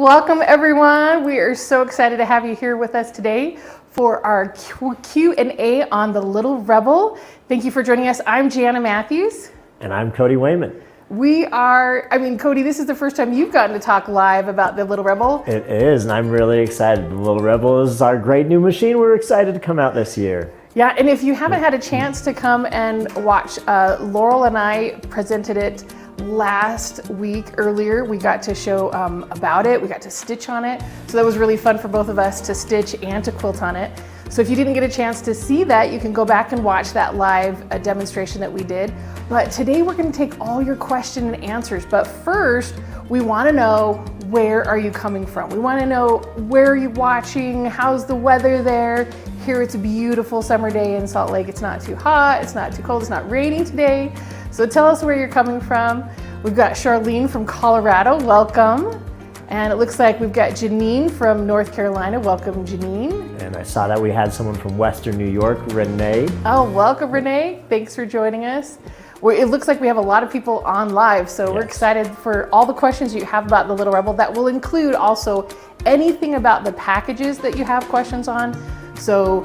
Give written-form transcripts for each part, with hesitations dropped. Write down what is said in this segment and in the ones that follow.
Welcome everyone. We are so excited to have you here with us today for our Q&A on the Little Rebel. Thank you for joining us. I'm Janna Mathews. And I'm Cody Wayment. Cody, this is the first time you've gotten to talk live about the Little Rebel. It is, and I'm really excited. The Little Rebel is our great new machine. We're excited to come out this year. Yeah, and if you haven't had a chance to come and watch, Laurel and I presented it last week earlier. We got to show about it. We got to stitch on it. So that was really fun for both of us to stitch and to quilt on it. So if you didn't get a chance to see that, you can go back and watch that live demonstration that we did. But today we're going to take all your question and answers. But first, we want to know, where are you coming from? We want to know, where are you watching? How's the weather there? Here it's a beautiful summer day in Salt Lake. It's not too hot, it's not too cold, it's not raining today. So tell us where you're coming from. We've got Charlene from Colorado, welcome. And it looks like we've got Janine from North Carolina. Welcome, Janine. And I saw that we had someone from Western New York, Renee. Oh, welcome, Renee. Thanks for joining us. It looks like we have a lot of people on live, so We're excited for all the questions you have about the Little Rebel. That will include also anything about the packages that you have questions on. So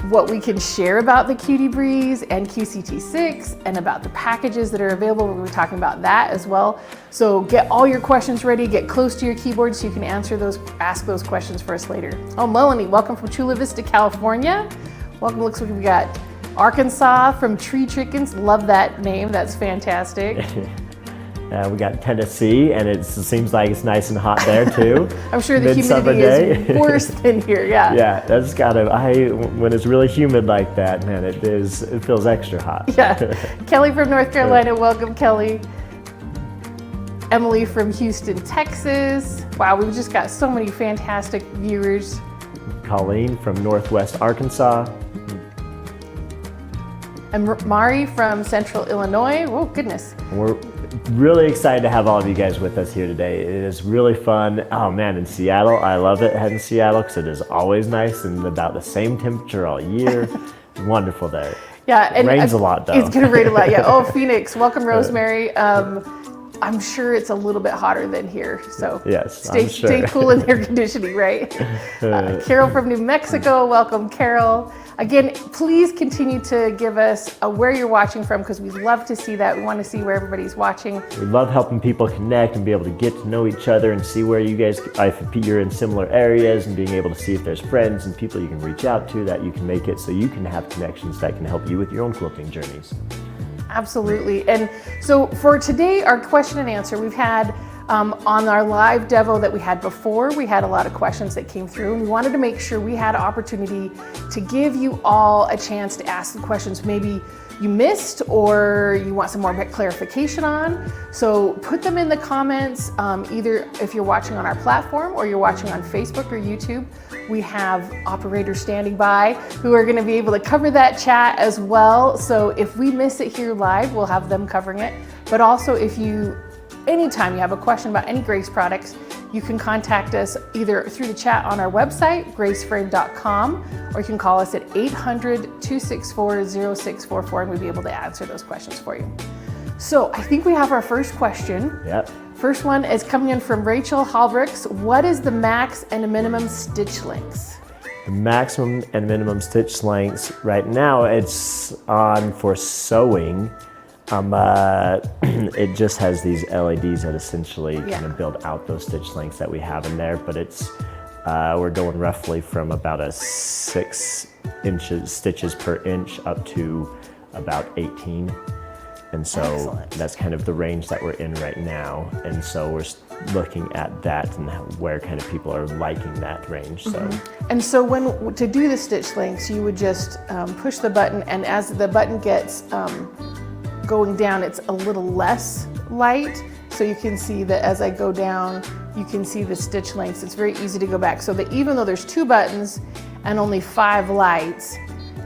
what we can share about the Cutie Breeze and QCT6 and about the packages that are available. We're talking about that as well. So get all your questions ready, get close to your keyboard so you can ask those questions for us later. Oh, Melanie, welcome from Chula Vista, California. Welcome, looks like we got Arkansas from Tree Chickens. Love that name, that's fantastic. We got Tennessee, and it seems like it's nice and hot there too. I'm sure the humidity is worse than here, yeah. Yeah, that's when it's really humid like that, man, it feels extra hot. Yeah. Kelly from North Carolina, welcome Kelly. Emily from Houston, Texas. Wow, we've just got so many fantastic viewers. Colleen from Northwest Arkansas. And Mari from Central Illinois. Oh, goodness. We're really excited to have all of you guys with us here today. It is really fun. Oh man, in Seattle, I love it heading to Seattle because it is always nice and about the same temperature all year. It's wonderful there. Yeah, and it rains a lot though. It's gonna rain a lot, yeah. Oh, Phoenix, welcome Rosemary. I'm sure it's a little bit hotter than here, so yes, stay cool in air conditioning, right? Carol from New Mexico, welcome Carol. Again, please continue to give us where you're watching from because we'd love to see that. We want to see where everybody's watching. We love helping people connect and be able to get to know each other and see where you guys, if you're in similar areas, and being able to see if there's friends and people you can reach out to that you can make it so you can have connections that can help you with your own quilting journeys. Absolutely. And so for today, our question and answer, we've had on our live devo that we had before, we had a lot of questions that came through, and we wanted to make sure we had an opportunity to give you all a chance to ask the questions maybe you missed or you want some more clarification on. So put them in the comments, either if you're watching on our platform or you're watching on Facebook or YouTube. We have operators standing by who are going to be able to cover that chat as well. So if we miss it here live, we'll have them covering it. But also anytime you have a question about any Grace products, you can contact us either through the chat on our website, graceframe.com, or you can call us at 800-264-0644 and we'll be able to answer those questions for you. So I think we have our first question. Yep. First one is coming in from Rachel Halbrooks. What is the max and minimum stitch lengths? The maximum and minimum stitch lengths right now, it's on for sewing. It just has these LEDs that essentially kind of build out those stitch lengths that we have in there, but we're going roughly from about 6 stitches per inch up to about 18. And so that's kind of the range that we're in right now. And so we're looking at that and where kind of people are liking that range. So. And so to do the stitch lengths, you would just push the button, and as the button gets going down, it's a little less light. So you can see that as I go down, you can see the stitch lengths. It's very easy to go back. So that even though there's 2 buttons and only 5 lights,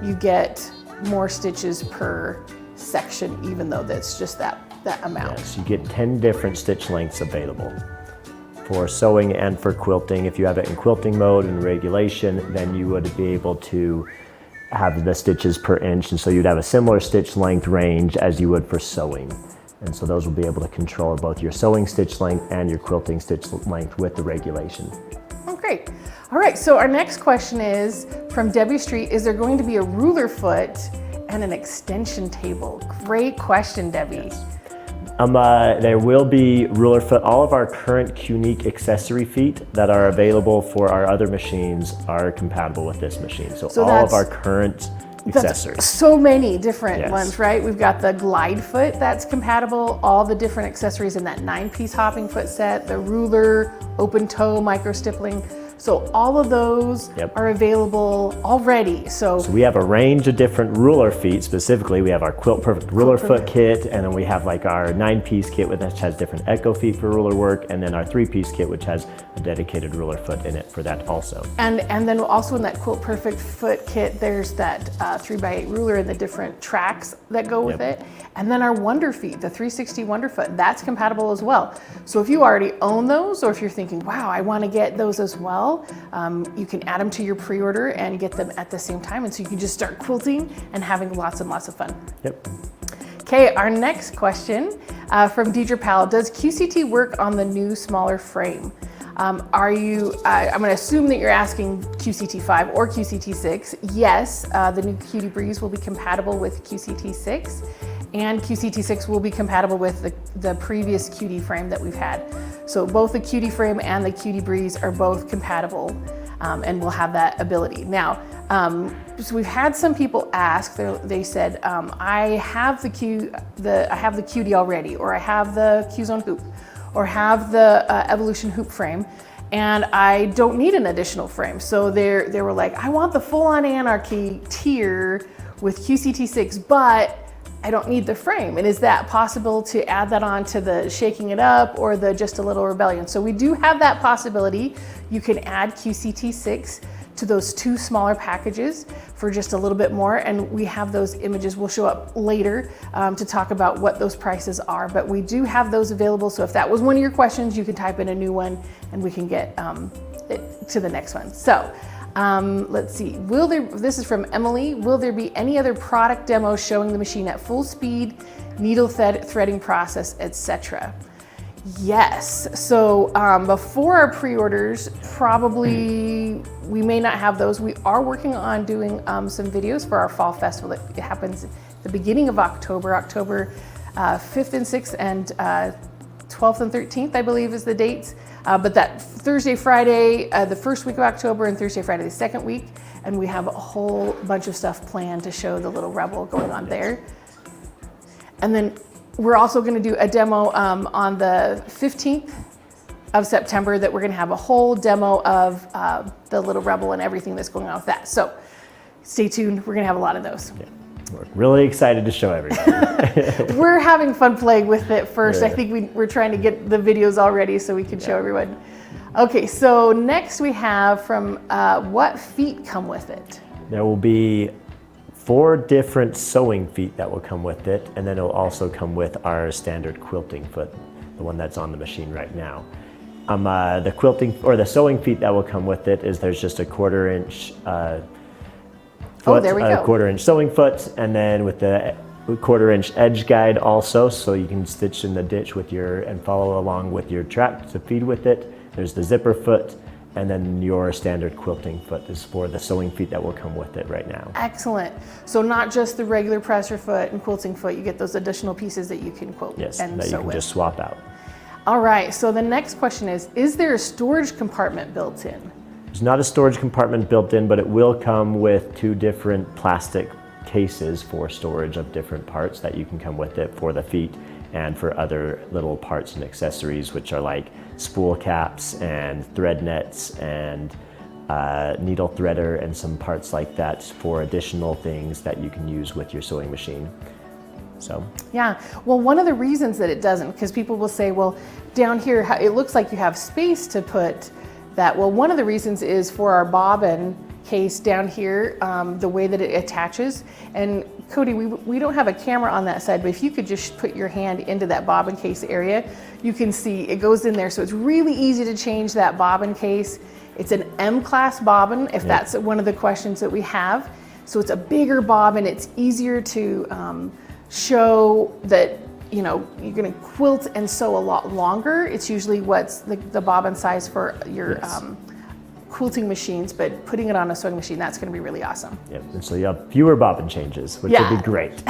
you get more stitches per section, even though that's just that amount. Yes, you get 10 different stitch lengths available for sewing and for quilting. If you have it in quilting mode and regulation, then you would be able to have the stitches per inch, and so you'd have a similar stitch length range as you would for sewing. And so those will be able to control both your sewing stitch length and your quilting stitch length with the regulation. Oh, great. All right, so our next question is from Debbie Street. Is there going to be a ruler foot and an extension table? Great question, Debbie. Yes. There will be ruler foot. All of our current QNeek accessory feet that are available for our other machines are compatible with this machine. So all of our current accessories. So many different ones, Yes. right? We've got the glide foot that's compatible, all the different accessories in that 9-piece hopping foot set, the ruler, open toe, micro stippling. So all of those are available already. So we have a range of different ruler feet. Specifically, we have our Quilt Perfect ruler foot kit, and then we have like our 9-piece kit which has different echo feet for ruler work, and then our 3-piece kit which has a dedicated ruler foot in it for that also. And then also in that Quilt Perfect foot kit, there's that 3x8 ruler and the different tracks that go with it. And then our Wonder Feet, the 360 Wonder Foot, that's compatible as well. So if you already own those, or if you're thinking, wow, I want to get those as well, you can add them to your pre-order and get them at the same time. And so you can just start quilting and having lots and lots of fun. Yep. Okay, our next question from Deidre Powell. Does QCT work on the new smaller frame? I'm going to assume that you're asking QCT5 or QCT6. Yes, the new QD Breeze will be compatible with QCT6, and QCT6 will be compatible with the previous QD frame that we've had. So both the QD frame and the QD Breeze are both compatible, and will have that ability. Now, so we've had some people ask. They said, I have the QD already, or I have the Q-Zone hoop, or have the Evolution hoop frame, and I don't need an additional frame. So they were like, I want the full-on Anarchy tier with QCT6, but I don't need the frame. And is that possible to add that on to the Shaking It Up or the Just a Little Rebellion? So we do have that possibility. You can add QCT6 to those 2 smaller packages for just a little bit more, and we have those images. We'll show up later to talk about what those prices are, but we do have those available. So if that was one of your questions, you can type in a new one and we can get it to the next one. So let's see, this is from Emily, will there be any other product demos showing the machine at full speed, needle threading process, etc.? Yes, so before our pre-orders, probably we may not have those. We are working on doing some videos for our fall festival. It happens at the beginning of October, October 5th and 6th and 12th and 13th, I believe is the dates. But that Thursday, Friday, the first week of October, and Thursday, Friday, the second week. And we have a whole bunch of stuff planned to show the little Rebel going on there. And then we're also going to do a demo on the 15th of September that we're going to have a whole demo of the little Rebel and everything that's going on with that. So stay tuned. We're going to have a lot of those. Yeah. We're really excited to show everybody. We're having fun playing with it first. Yeah. I think we're trying to get the videos all ready so we can show everyone. Okay, so next we have from what feet come with it? There will be 4 different sewing feet that will come with it, and then it'll also come with our standard quilting foot, the one that's on the machine right now. The quilting or the sewing feet that will come with it is there's just a 1/4 inch foot, there we go. A 1/4 inch sewing foot, and then with the 1/4 inch edge guide also, so you can stitch in the ditch with and follow along with your track to feed with it. There's the zipper foot, and then your standard quilting foot is for the sewing feet that will come with it right now. Excellent. So not just the regular presser foot and quilting foot, you get those additional pieces that you can quilt yes, and that you sew can with. just swap out. All right, so the next question is there a storage compartment built in? There's not a storage compartment built in, but it will come with 2 different plastic cases for storage of different parts that you can come with it for the feet and for other little parts and accessories, which are like spool caps and thread nets and needle threader and some parts like that for additional things that you can use with your sewing machine. So yeah, well, one of the reasons that it doesn't, because people will say, well, down here it looks like you have space to put that. Well, one of the reasons is for our bobbin case down here, the way that it attaches. And Cody, we don't have a camera on that side, but if you could just put your hand into that bobbin case area, you can see it goes in there. So it's really easy to change that bobbin case. It's an M-class bobbin, if that's one of the questions that we have. So it's a bigger bobbin. It's easier to show that you know, you're going to quilt and sew a lot longer. It's usually what's the bobbin size for your quilting machines, but putting it on a sewing machine, that's going to be really awesome. Yep. And so you have fewer bobbin changes, which would be great.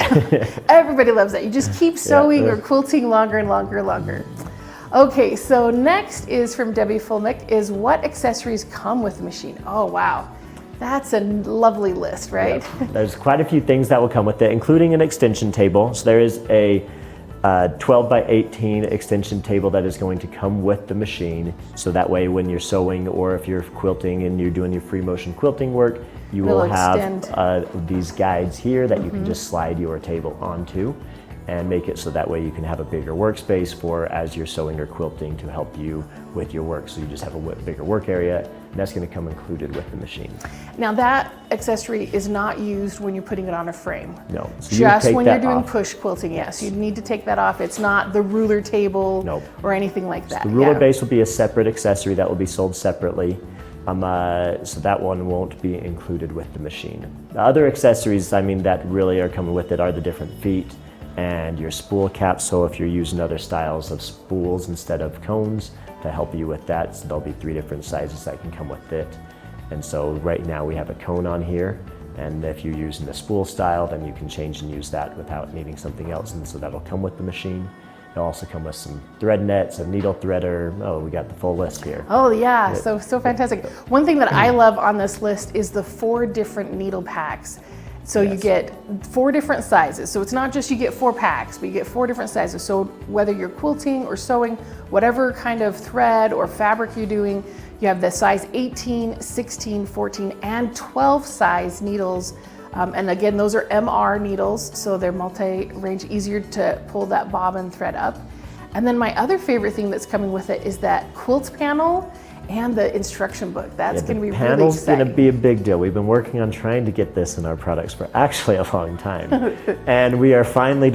Everybody loves that. You just keep sewing or quilting longer and longer and longer. Okay, so next is from Debbie Fulnick, is what accessories come with the machine? Oh, wow. That's a lovely list, right? Yep. There's quite a few things that will come with it, including an extension table. So there is a 12 by 18 extension table that is going to come with the machine. So that way when you're sewing or if you're quilting and you're doing your free motion quilting work, you will have these guides here that you can just slide your table onto and make it so that way you can have a bigger workspace for as you're sewing or quilting to help you with your work. So you just have a bigger work area, and that's going to come included with the machine. Now that accessory is not used when you're putting it on a frame. No. So just when you're doing push quilting, yes. You need to take that off. It's not the ruler table or anything like that. So the ruler base will be a separate accessory that will be sold separately. So that one won't be included with the machine. The other accessories, I mean, that really are coming with it are the different feet and your spool caps. So if you're using other styles of spools instead of cones to help you with that, so there'll be 3 different sizes that can come with it. And so right now we have a cone on here, and if you're using the spool style, then you can change and use that without needing something else, and so that'll come with the machine. It'll also come with some thread nets, a needle threader. Oh, we got the full list here. Oh yeah, so fantastic. One thing that I love on this list is the 4 different needle packs. So you get 4 different sizes. So it's not just you get 4 packs, but you get 4 different sizes. So whether you're quilting or sewing, whatever kind of thread or fabric you're doing, you have the size 18, 16, 14, and 12 size needles. And again, those are MR needles, so they're multi-range, easier to pull that bobbin thread up. And then my other favorite thing that's coming with it is that quilt panel and the instruction book. That's going to be really exciting. The panel's going to be a big deal. We've been working on trying to get this in our products for actually a long time. And we are finally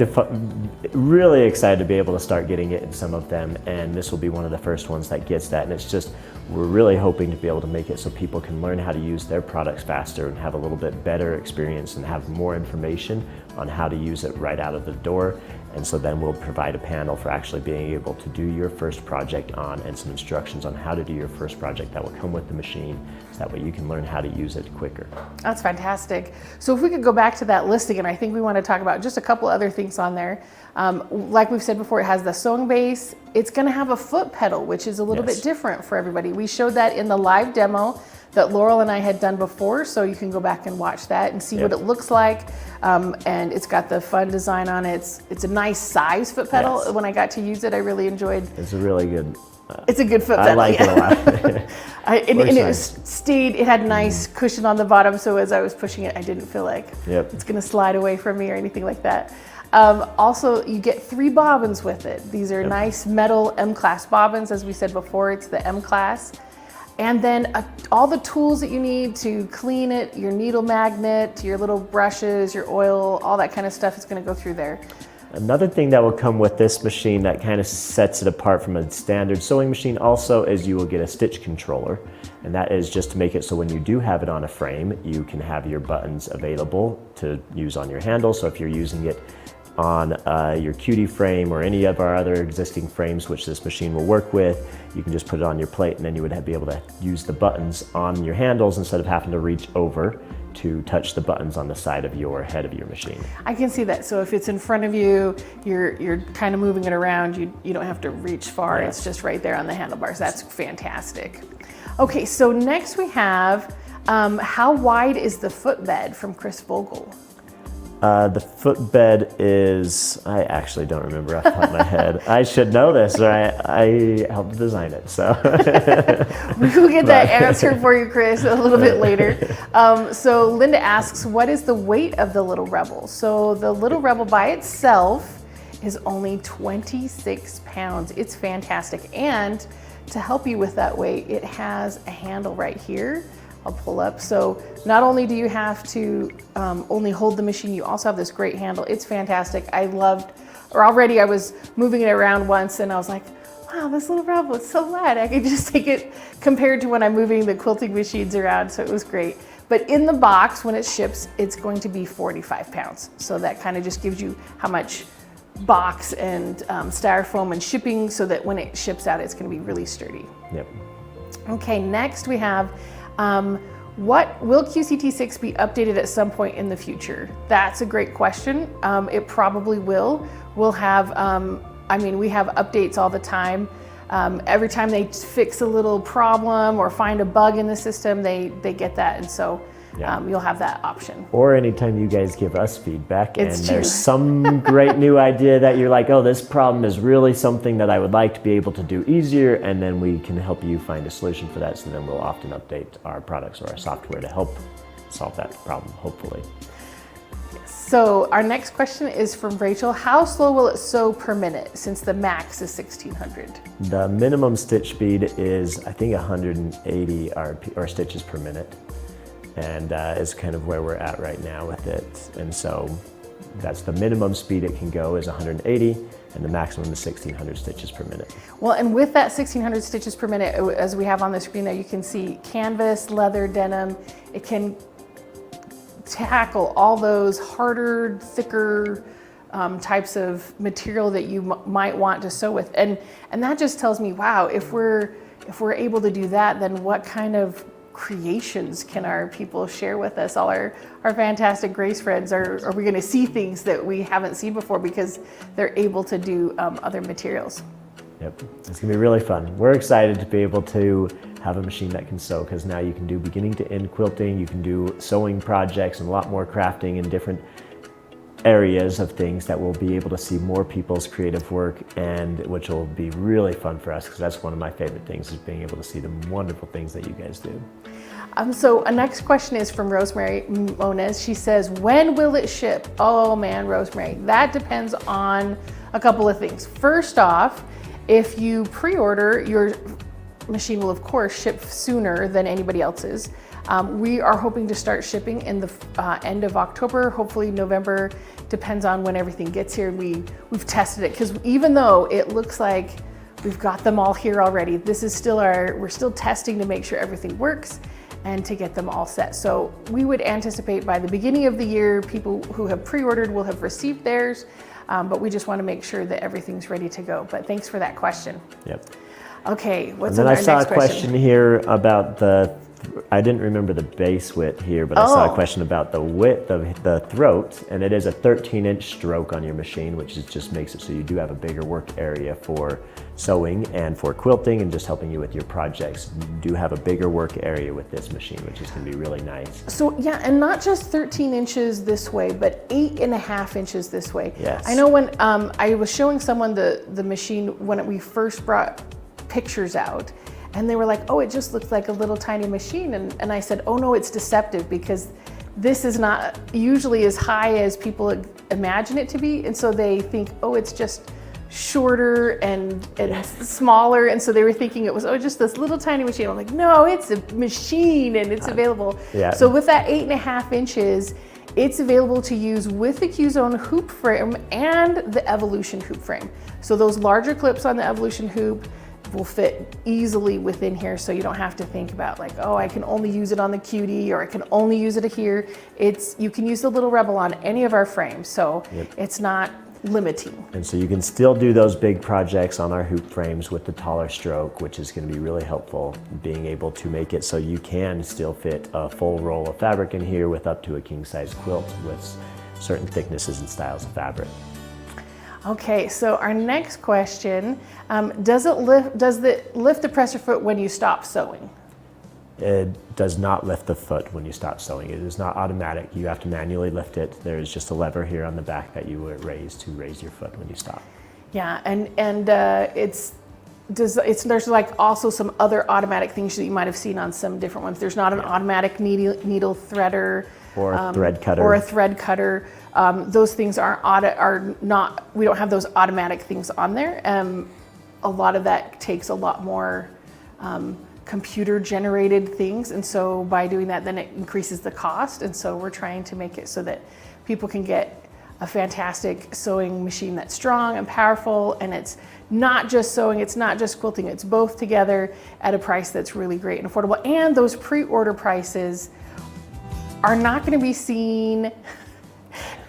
really excited to be able to start getting it in some of them. And this will be one of the first ones that gets that. And it's just, we're really hoping to be able to make it so people can learn how to use their products faster and have a little bit better experience and have more information on how to use it right out of the door. And so then we'll provide a panel for actually being able to do your first project on, and some instructions on how to do your first project that will come with the machine, so that way you can learn how to use it quicker. That's fantastic. So if we could go back to that list again, I think we want to talk about just a couple other things on there. Like we've said before, it has the sewing base. It's going to have a foot pedal, which is a little bit different for everybody. We showed that in the live demo that Laurel and I had done before, so you can go back and watch that and see what it looks like. And it's got the fun design on it. It's a nice size foot pedal. When I got to use it, I really enjoyed. It's a really good. It's a good foot pedal. I like it a lot. It had nice cushion on the bottom, so as I was pushing it, I didn't feel like it's going to slide away from me or anything like that. Also, you get 3 bobbins with it. These are nice metal M-class bobbins. As we said before, it's the M-class. And then all the tools that you need to clean it, your needle magnet, your little brushes, your oil, all that kind of stuff is going to go through there. Another thing that will come with this machine that kind of sets it apart from a standard sewing machine also is you will get a stitch controller. And that is just to make it so when you do have it on a frame, you can have your buttons available to use on your handle. So if you're using it on your QD frame or any of our other existing frames which this machine will work with, you can just put it on your plate, and then you would be able to use the buttons on your handles instead of having to reach over to touch the buttons on the side of your head of your machine. I can see that. So if it's in front of you, you're kind of moving it around, you don't have to reach far. It's just right there on the handlebars. That's fantastic. Okay, so next we have how wide is the footbed from Chris Vogel? The footbed is, I actually don't remember off the top of my head. I should know this, or I helped design it, so. We will get that answer for you, Chris, a little bit later. So Linda asks, what is the weight of the Little Rebel? So the Little Rebel by itself is only 26 pounds. It's fantastic. And to help you with that weight, it has a handle right here. I'll pull up. So not only do you have to only hold the machine, you also have this great handle. It's fantastic. I was moving it around once and I was like, wow, this Little Rebel, it's so light. I could just take it compared to when I'm moving the quilting machines around. So it was great. But in the box, when it ships, it's going to be 45 pounds. So that kind of just gives you how much box and styrofoam and shipping so that when it ships out, it's going to be really sturdy. Yep. Okay, next we have, what will QCT6 be updated at some point in the future? That's a great question. It probably will. We'll have, we have updates all the time. Every time they fix a little problem or find a bug in the system, they get that, and so you'll have that option. Or anytime you guys give us feedback and It's there's true. some great new idea that you're like, oh, this problem is really something that I would like to be able to do easier, and then we can help you find a solution for that. So then we'll often update our products or our software to help solve that problem, hopefully. So our next question is from Rachel. How slow will it sew per minute since the max is 1600? The minimum stitch speed is, I think, 180 or stitches per minute. And is kind of where we're at right now with it. And so that's the minimum speed it can go is 180, and the maximum is 1600 stitches per minute. Well, and with that 1600 stitches per minute, as we have on the screen there, you can see canvas, leather, denim. It can tackle all those harder, thicker types of material that you might want to sew with. And that just tells me, wow, if we're able to do that, then what kind of creations can our people share with us? All our fantastic Grace friends, are we going to see things that we haven't seen before because they're able to do other materials? Yep, it's gonna be really fun. We're excited to be able to have a machine that can sew, because now you can do beginning to end quilting, you can do sewing projects and a lot more crafting in different areas of things that we'll be able to see more people's creative work, and which will be really fun for us, because that's one of my favorite things, is being able to see the wonderful things that you guys do. So a next question is from Rosemary Moniz. She says, when will it ship? Oh man, Rosemary, that depends on a couple of things. First off, if you pre-order, your machine will of course ship sooner than anybody else's. We are hoping to start shipping in the end of October, hopefully November, depends on when everything gets here. We've tested it, because even though it looks like we've got them all here already, this is still we're still testing to make sure everything works and to get them all set. So we would anticipate by the beginning of the year, people who have pre-ordered will have received theirs, but we just want to make sure that everything's ready to go. But thanks for that question. Yep. Okay, what's and then our I saw next a question here about I didn't remember the base width here, but I saw a question about the width of the throat, and it is a 13-inch stroke on your machine, which just makes it so you do have a bigger work area for sewing and for quilting and just helping you with your projects. You do have a bigger work area with this machine, which is going to be really nice. So yeah, and not just 13 inches this way, but 8.5 inches this way. Yes. I know when I was showing someone the machine when we first brought pictures out, and they were like, oh, it just looks like a little tiny machine. And I said, oh no, it's deceptive, because this is not usually as high as people imagine it to be. And so they think, oh, it's just shorter and smaller. And so they were thinking it was, oh, just this little tiny machine. I'm like, no, it's a machine and it's available. Yeah. So with that 8.5 inches, it's available to use with the Q-Zone hoop frame and the Evolution hoop frame. So those larger clips on the Evolution hoop will fit easily within here, so you don't have to think about like, oh, I can only use it on the QD, or I can only use it here. You can use the Little Rebel on any of our frames, so it's not limiting. And so you can still do those big projects on our hoop frames with the taller stroke, which is going to be really helpful, being able to make it so you can still fit a full roll of fabric in here with up to a king-size quilt with certain thicknesses and styles of fabric. Okay, so our next question, does it lift the presser foot when you stop sewing? It does not lift the foot when you stop sewing. It is not automatic. You have to manually lift it. There's just a lever here on the back that you would raise to raise your foot when you stop. Yeah, and there's like also some other automatic things that you might have seen on some different ones. There's not an automatic needle threader. Or a thread cutter. Or a thread cutter. Those things are not, we don't have those automatic things on there. A lot of that takes a lot more computer generated things. And so by doing that, then it increases the cost. And so we're trying to make it so that people can get a fantastic sewing machine that's strong and powerful. And it's not just sewing, it's not just quilting, it's both together at a price that's really great and affordable. And those pre-order prices are not going to be seen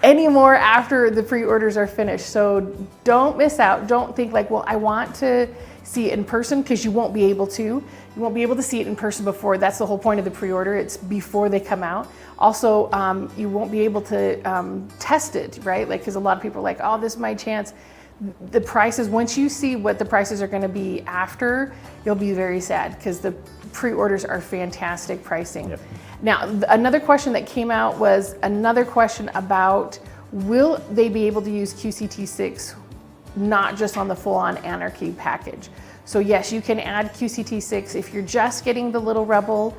anymore after the pre-orders are finished. So don't miss out. Don't think like, well, I want to see it in person, because you won't be able to. You won't be able to see it in person before. That's the whole point of the pre-order. It's before they come out. Also, you won't be able to test it, right? Like, because a lot of people are like, oh, this is my chance. The prices, once you see what the prices are going to be after, you'll be very sad, because the pre-orders are fantastic pricing. Yep. Now, another question that came out was another question about, will they be able to use QCT6 not just on the full-on Anarchy package? So yes, you can add QCT6 if you're just getting the Little Rebel,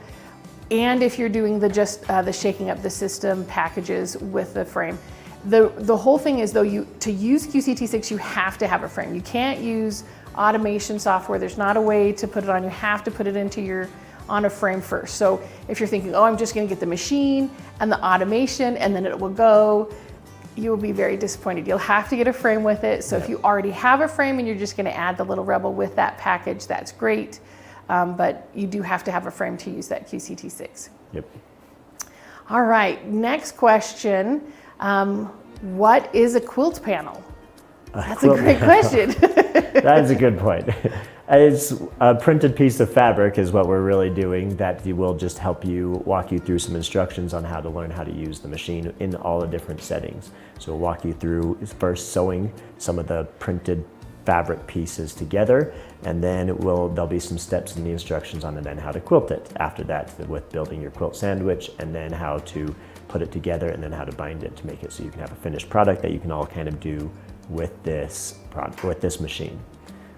and if you're doing the shaking up the system packages with the frame. The whole thing is, though, to use QCT6, you have to have a frame. You can't use automation software. There's not a way to put it on. You have to put it on a frame first. So if you're thinking, oh, I'm just going to get the machine and the automation and then it will go, you will be very disappointed. You'll have to get a frame with it. So if you already have a frame and you're just going to add the Little Rebel with that package, that's great. But you do have to have a frame to use that QCT6. Yep. All right, next question. What is a quilt panel? That's a great question. That is a good point. It's a printed piece of fabric is what we're really doing, that will just walk you through some instructions on how to learn how to use the machine in all the different settings. So we'll walk you through first sewing some of the printed fabric pieces together, and then there'll be some steps in the instructions on then how to quilt it after that, with building your quilt sandwich, and then how to put it together, and then how to bind it to make it so you can have a finished product that you can all kind of do with this machine,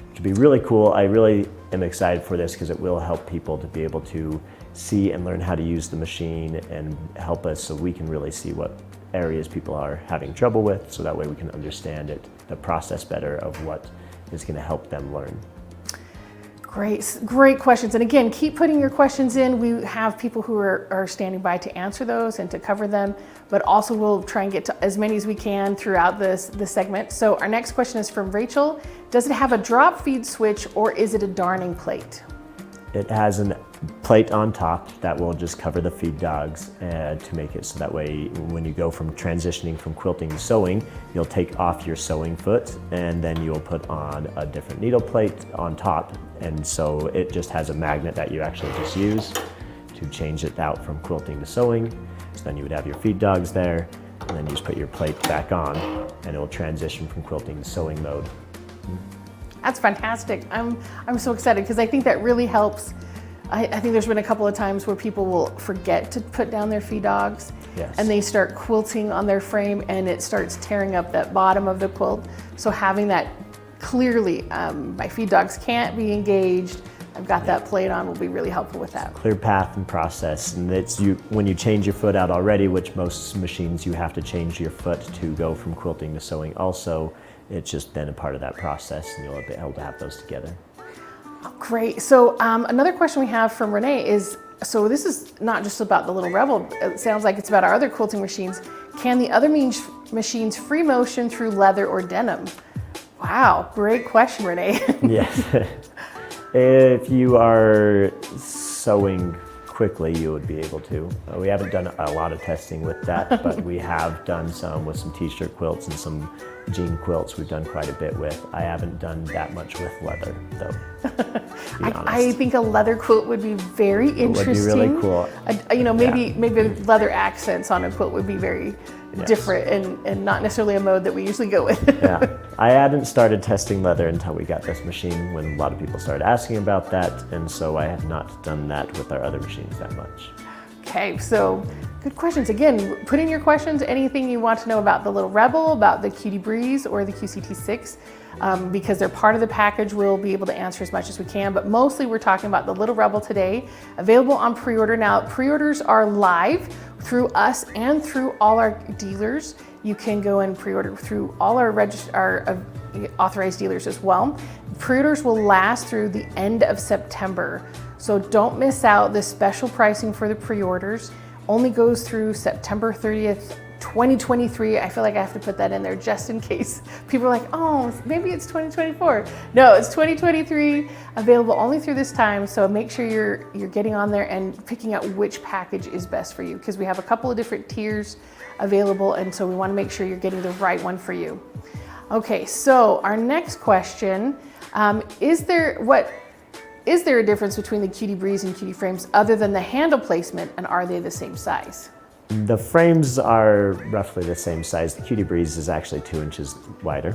which would be really cool. I really am excited for this, because it will help people to be able to see and learn how to use the machine, and help us so we can really see what areas people are having trouble with, so that way we can understand the process better of what is going to help them learn. Great questions. And again, keep putting your questions in. We have people who are standing by to answer those and to cover them, but also we'll try and get to as many as we can throughout this segment. So our next question is from Rachel. Does it have a drop feed switch, or is it a darning plate? It has a plate on top that will just cover the feed dogs to make it so that way when you go from transitioning from quilting to sewing, you'll take off your sewing foot, and then you'll put on a different needle plate on top. And so it just has a magnet that you actually just use to change it out from quilting to sewing. So then you would have your feed dogs there, and then you just put your plate back on, and it will transition from quilting to sewing mode. That's fantastic. I'm so excited, because I think that really helps. I think there's been a couple of times where people will forget to put down their feed dogs, yes, and they start quilting on their frame, and it starts tearing up that bottom of the quilt. So having that clearly, my feed dogs can't be engaged, I've got that plate on, will be really helpful with that. Clear path and process, and when you change your foot out already, which most machines you have to change your foot to go from quilting to sewing also, it's just then a part of that process, and you'll be able to have those together. Oh, great. So another question we have from Renee is, so this is not just about the Little Rebel, it sounds like it's about our other quilting machines. Can the other machines free motion through leather or denim? Wow, great question, Renee. Yes. If you are sewing quickly, you would be able to. We haven't done a lot of testing with that, but we have done some with some t-shirt quilts and some jean quilts we've done quite a bit with. I haven't done that much with leather, though, to be honest. I think a leather quilt would be very interesting. It would be really cool. Maybe leather accents on a quilt would be very different, and not necessarily a mode that we usually go with. Yeah, I hadn't started testing leather until we got this machine, when a lot of people started asking about that, and so I have not done that with our other machines that much. Okay, so good questions. Again, put in your questions, anything you want to know about the Little Rebel, about the Cutie Breeze, or the QCT6, because they're part of the package. We'll be able to answer as much as we can, but mostly we're talking about the Little Rebel today, available on pre-order. Now, pre-orders are live through us and through all our dealers. You can go and pre-order through all our authorized dealers as well. Pre-orders will last through the end of September. So don't miss out. The special pricing for the pre-orders only goes through September 30th 2023. I feel like I have to put that in there just in case people are like, oh, maybe it's 2024. No, it's 2023, available only through this time. So make sure you're getting on there and picking out which package is best for you, because we have a couple of different tiers available, and so we want to make sure you're getting the right one for you. Okay, so our next question, is there a difference between the QD Breeze and QD frames other than the handle placement, and are they the same size? The frames are roughly the same size. The QD Breeze is actually 2 inches wider,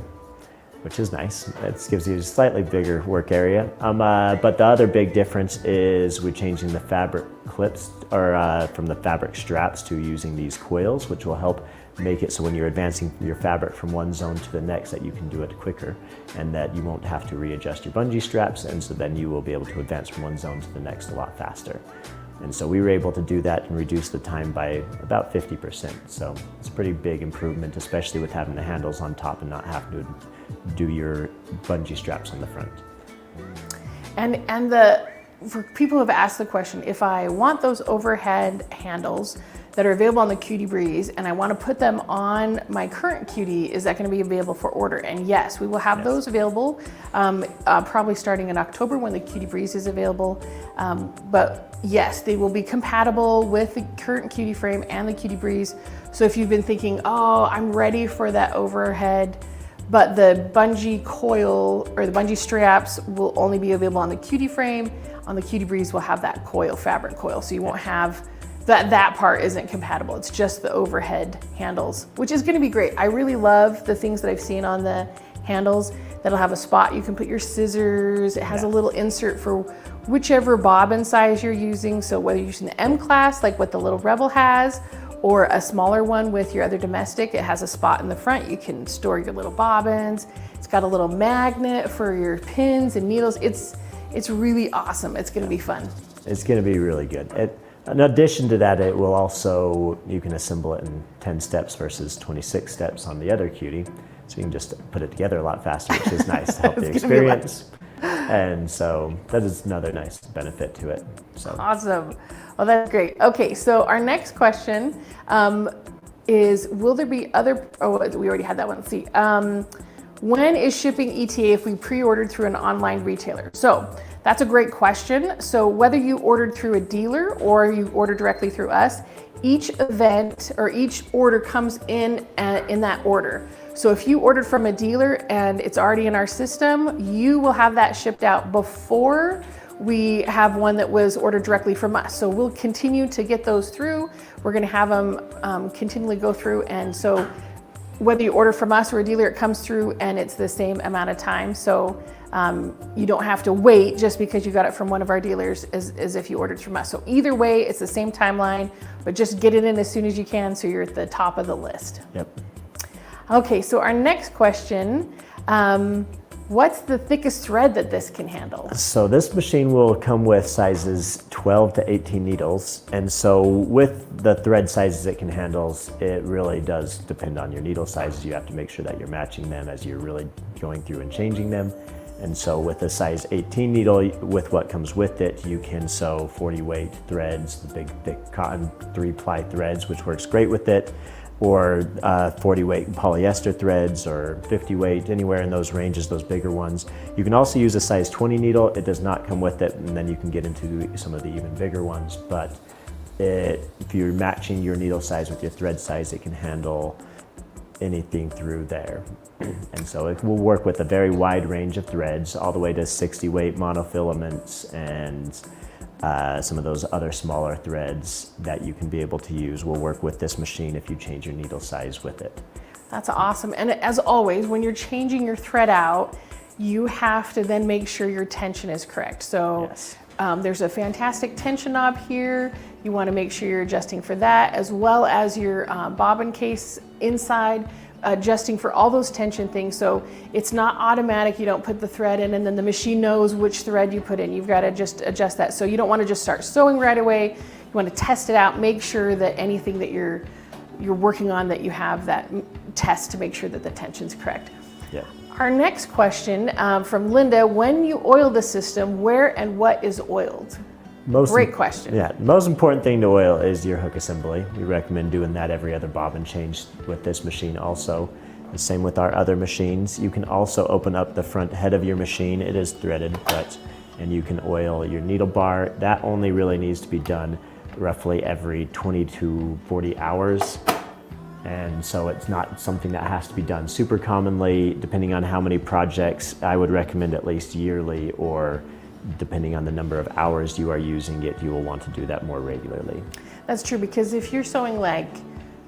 which is nice. It gives you a slightly bigger work area. But the other big difference is we're changing the fabric clips, or from the fabric straps to using these coils, which will help make it so when you're advancing your fabric from one zone to the next that you can do it quicker, and that you won't have to readjust your bungee straps, and so then you will be able to advance from one zone to the next a lot faster. And so we were able to do that and reduce the time by about 50%. So it's a pretty big improvement, especially with having the handles on top and not having to do your bungee straps on the front. For people who have asked the question, if I want those overhead handles that are available on the QD Breeze and I want to put them on my current QD, is that going to be available for order? And yes, we will have those available, probably starting in October when the QD Breeze is available. But yes, they will be compatible with the current QD frame and the QD Breeze. So if you've been thinking, oh, I'm ready for that overhead, but the bungee coil or the bungee straps will only be available on the QD frame, on the QD Breeze will have that coil, fabric coil. So you won't have that part isn't compatible. It's just the overhead handles, which is going to be great. I really love the things that I've seen on the handles that'll have a spot you can put your scissors. It has a little insert for whichever bobbin size you're using. So whether you're using the M class, like what the little Rebel has, or a smaller one with your other domestic, it has a spot in the front. You can store your little bobbins. It's got a little magnet for your pins and needles. It's really awesome. It's going to be fun. It's going to be really good. In addition to that, it will also, you can assemble it in 10 steps versus 26 steps on the other QD. So you can just put it together a lot faster, which is nice to help the experience. And so that is another nice benefit to it. So. Awesome. Well, that's great. Okay, so our next question is, will there be other, we already had that one. Let's see. When is shipping ETA if we pre-ordered through an online retailer? So that's a great question. So whether you ordered through a dealer or you order directly through us, each event or each order comes in that order. So if you ordered from a dealer and it's already in our system, you will have that shipped out before we have one that was ordered directly from us. So we'll continue to get those through. We're gonna have them continually go through. And so whether you order from us or a dealer, it comes through and it's the same amount of time. So you don't have to wait just because you got it from one of our dealers as if you ordered from us. So either way, it's the same timeline, but just get it in as soon as you can so you're at the top of the list. Yep. Okay, so our next question, what's the thickest thread that this can handle? So this machine will come with sizes 12 to 18 needles. And so with the thread sizes it can handle, it really does depend on your needle sizes. You have to make sure that you're matching them as you're really going through and changing them. And so with a size 18 needle, with what comes with it, you can sew 40 weight threads, the big thick cotton 3-ply threads, which works great with it, or 40 weight polyester threads, or 50 weight, anywhere in those ranges, those bigger ones. You can also use a size 20 needle. It does not come with it, and then you can get into some of the even bigger ones. But if you're matching your needle size with your thread size, it can handle anything through there. And so it will work with a very wide range of threads, all the way to 60 weight monofilaments and some of those other smaller threads that you can be able to use will work with this machine if you change your needle size with it. That's awesome. And as always, when you're changing your thread out, you have to then make sure your tension is correct. So yes. There's a fantastic tension knob here. You want to make sure you're adjusting for that, as well as your bobbin case inside, adjusting for all those tension things. So it's not automatic. You don't put the thread in and then the machine knows which thread you put in. You've got to just adjust that. So you don't want to just start sewing right away. You want to test it out, make sure that anything that you're working on, that you have that test to make sure that the tension's correct. Yeah. Our next question from Linda, when you oil the system, where and what is oiled? Great question. Yeah, the most important thing to oil is your hook assembly. We recommend doing that every other bobbin change with this machine also. The same with our other machines. You can also open up the front head of your machine. It is threaded, and you can oil your needle bar. That only really needs to be done roughly every 20 to 40 hours. And so it's not something that has to be done super commonly. Depending on how many projects, I would recommend at least yearly, or depending on the number of hours you are using it, you will want to do that more regularly. That's true, because if you're sewing like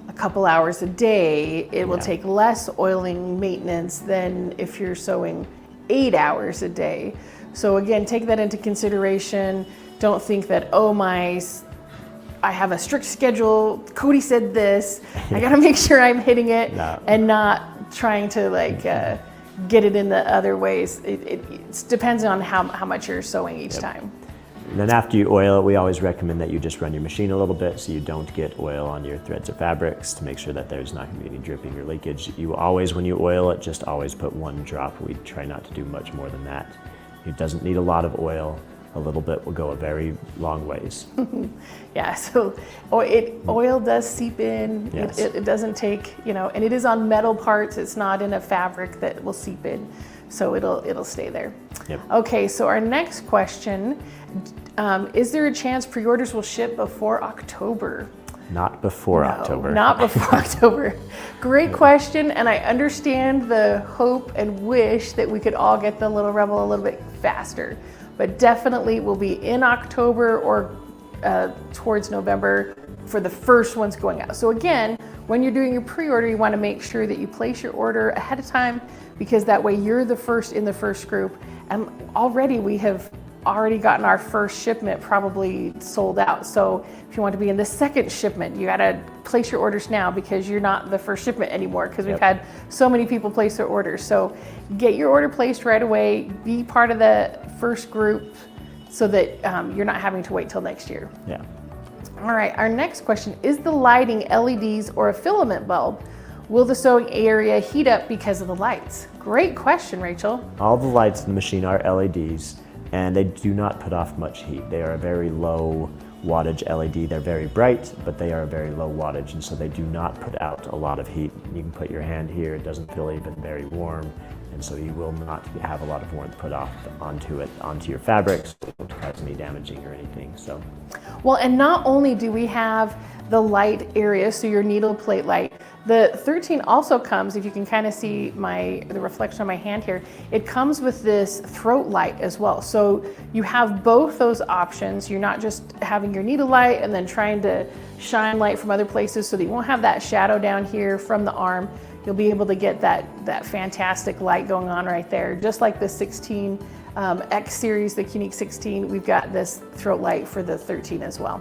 a couple hours a day, it will take less oiling maintenance than if you're sewing 8 hours a day. So again, take that into consideration. Don't think that, oh, I have a strict schedule, Cody said this, I gotta make sure I'm hitting it, and not trying to like get it in the other ways. It depends on how much you're sewing each time. And then after you oil it, we always recommend that you just run your machine a little bit so you don't get oil on your threads or fabrics, to make sure that there's not gonna be any dripping or leakage. You always, when you oil it, just always put 1 drop. We try not to do much more than that. It doesn't need a lot of oil. A little bit will go a very long ways. Yeah, so oil does seep in. Yes. It doesn't take, and it is on metal parts. It's not in a fabric that will seep in. So it'll stay there. Yep. Okay, so our next question, is there a chance pre-orders will ship before October? Not before October. Not before October. Great question, and I understand the hope and wish that we could all get the Little Rebel a little bit faster. But definitely will be in October or towards November for the first ones going out. So again, when you're doing your pre-order, you want to make sure that you place your order ahead of time, because that way you're the first in the first group. And already we have gotten our first shipment probably sold out. So if you want to be in the second shipment, you got to place your orders now, because you're not the first shipment anymore, because we've had so many people place their orders. So get your order placed right away, be part of the first group, so that you're not having to wait till next year. Yeah. All right, our next question, is the lighting LEDs or a filament bulb? Will the sewing area heat up because of the lights? Great question, Rachel. All the lights in the machine are LEDs, and they do not put off much heat. They are a very low wattage LED. They're very bright, but they are a very low wattage, and so they do not put out a lot of heat. You can put your hand here, it doesn't feel even very warm, and so you will not have a lot of warmth put off onto your fabrics. It won't cause any damaging or anything. So, well, and not only do we have the light area, so your needle plate light, the 13 also comes, if you can kind of see the reflection of my hand here, it comes with this throat light as well. So you have both those options. You're not just having your needle light and then trying to shine light from other places, so that you won't have that shadow down here from the arm. You'll be able to get that fantastic light going on right there. Just like the 16 X series, the Unique 16, we've got this throat light for the 13 as well.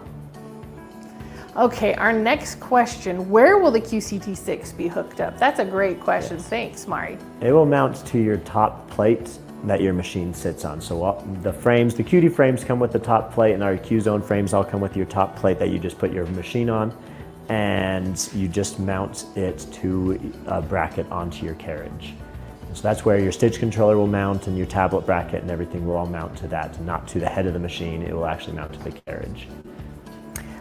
Okay, our next question, where will the QCT6 be hooked up? That's a great question. Yes. Thanks, Mari. It will mount to your top plate that your machine sits on. So the frames, the QD frames come with the top plate, and our Q-Zone frames all come with your top plate that you just put your machine on, and you just mount it to a bracket onto your carriage. So that's where your stitch controller will mount, and your tablet bracket and everything will all mount to that, not to the head of the machine. It will actually mount to the carriage.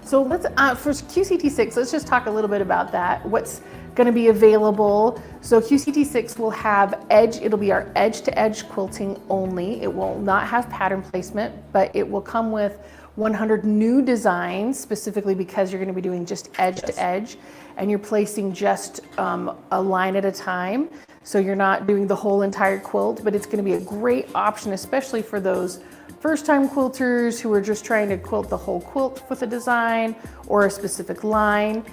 So let's, for QCT6, let's just talk a little bit about that. What's going to be available? So QCT6 will have it'll be our edge-to-edge quilting only. It will not have pattern placement, but it will come with 100 new designs, specifically because you're going to be doing just edge-to-edge, and you're placing just a line at a time. So you're not doing the whole entire quilt, but it's going to be a great option, especially for those first-time quilters who are just trying to quilt the whole quilt with a design or a specific line.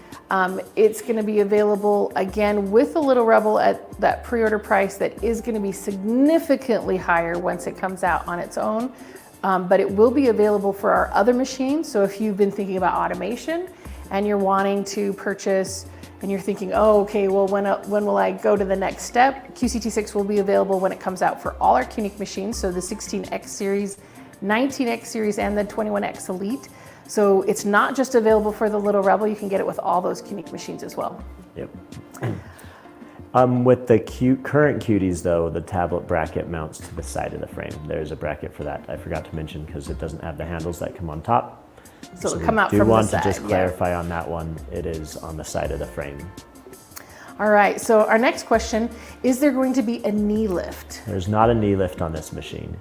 It's going to be available again with the Little Rebel at that pre-order price that is going to be significantly higher once it comes out on its own. But it will be available for our other machines. So if you've been thinking about automation and you're wanting to purchase and you're thinking, oh, okay, well, when will I go to the next step? QCT6 will be available when it comes out for all our QNIC machines. So the 16X series, 19X series, and the 21X Elite. So it's not just available for the Little Rebel, you can get it with all those QNIC machines as well. Yep. With the current cuties though, the tablet bracket mounts to the side of the frame. There's a bracket for that. I forgot to mention because it doesn't have the handles that come on top. So it'll come out from the side. Do want to just clarify on that one, it is on the side of the frame. All right, so our next question, is there going to be a knee lift? There's not a knee lift on this machine.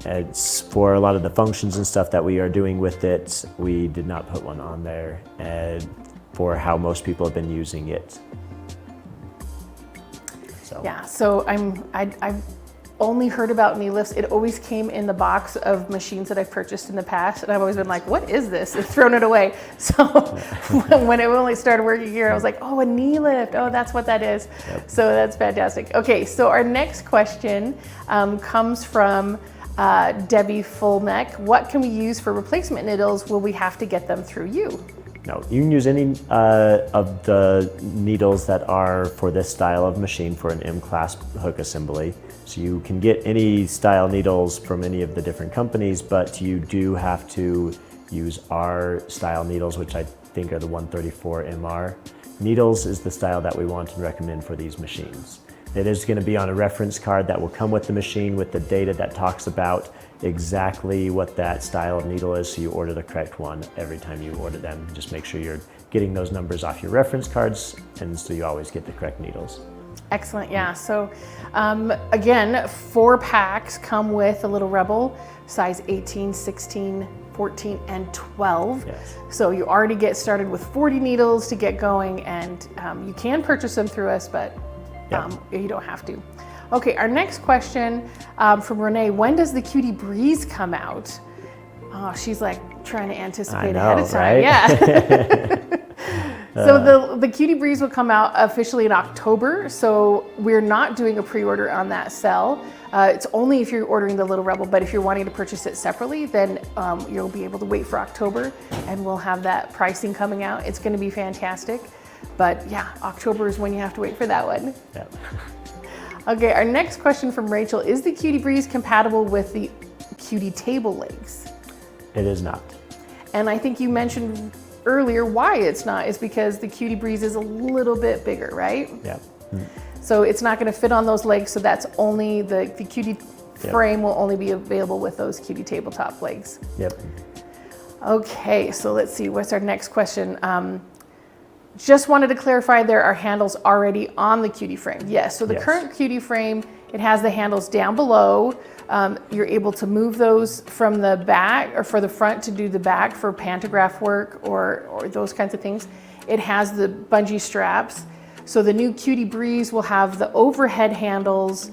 It's for a lot of the functions and stuff that we are doing with it, we did not put one on there, and for how most people have been using it. So. Yeah, so I've only heard about knee lifts. It always came in the box of machines that I've purchased in the past, and I've always been like, what is this? And thrown it away. So when it only started working here, I was like, oh, a knee lift. Oh, that's what that is. Yep. So that's fantastic. Okay, so our next question comes from Debbie Fullneck. What can we use for replacement needles? Will we have to get them through you? No, you can use any of the needles that are for this style of machine for an M-clasp hook assembly. So you can get any style needles from any of the different companies, but you do have to use our style needles, which I think are the 134 MR. Needles is the style that we want and recommend for these machines. It is going to be on a reference card that will come with the machine with the data that talks about exactly what that style of needle is, so you order the correct one every time you order them. Just make sure you're getting those numbers off your reference cards, and so you always get the correct needles. Excellent, yeah. So again, 4 packs come with a Little Rebel, size 18, 16, 14, and 12. Yes. So you already get started with 40 needles to get going, and you can purchase them through us, but you don't have to. Okay, our next question from Renee, when does the QT Breeze come out? Oh, she's like trying to anticipate ahead of time. Right? Yeah. So the QT Breeze will come out officially in October, so we're not doing a pre-order on that cell. It's only if you're ordering the Little Rebel, but if you're wanting to purchase it separately, then you'll be able to wait for October, and we'll have that pricing coming out. It's gonna be fantastic. But yeah, October is when you have to wait for that one. Yep. Okay, our next question from Rachel, is the QT Breeze compatible with the QT table legs? It is not. And I think you mentioned earlier why it's not, is because the QT Breeze is a little bit bigger, right? Yeah. So it's not gonna fit on those legs, so that's only the QT frame will only be available with those QT tabletop legs. Yep. Okay, so let's see, what's our next question? Just wanted to clarify, there are handles already on the QT frame. Yes, so the current QT frame, it has the handles down below. You're able to move those from the back or for the front to do the back for pantograph work or those kinds of things. It has the bungee straps. So the new QT Breeze will have the overhead handles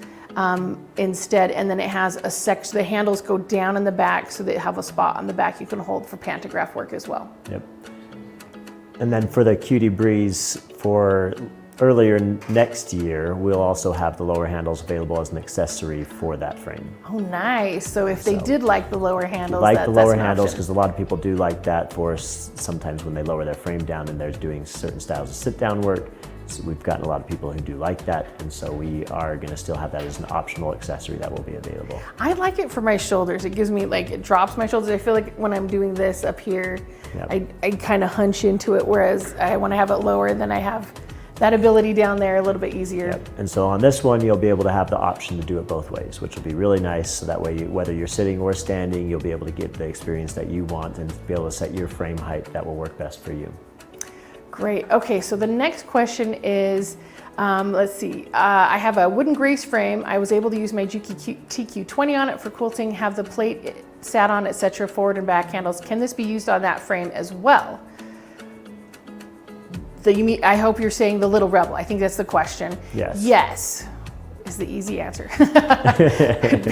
instead, and then it has a section, the handles go down in the back so they have a spot on the back you can hold for pantograph work as well. Yep. And then for the QT Breeze, for earlier next year, we'll also have the lower handles available as an accessory for that frame. Oh, nice. So if they did like the lower handles, the lower handles, because a lot of people do like that for sometimes when they lower their frame down and they're doing certain styles of sit-down work. So we've gotten a lot of people who do like that, and so we are going to still have that as an optional accessory that will be available. I like it for my shoulders. It gives me, like, it drops my shoulders. I feel like when I'm doing this up here, I kind of hunch into it, whereas when I have it lower, then I have that ability down there a little bit easier. Yep. And so on this one, you'll be able to have the option to do it both ways, which will be really nice. So that way, whether you're sitting or standing, you'll be able to get the experience that you want and be able to set your frame height that will work best for you. Great. Okay, so the next question is, let's see. I have a wooden grace frame. I was able to use my TQ20 on it for quilting, have the plate sat on, etc., forward and back handles. Can this be used on that frame as well? I hope you're saying the Little Rebel. I think that's the question. Yes. Yes is the easy answer.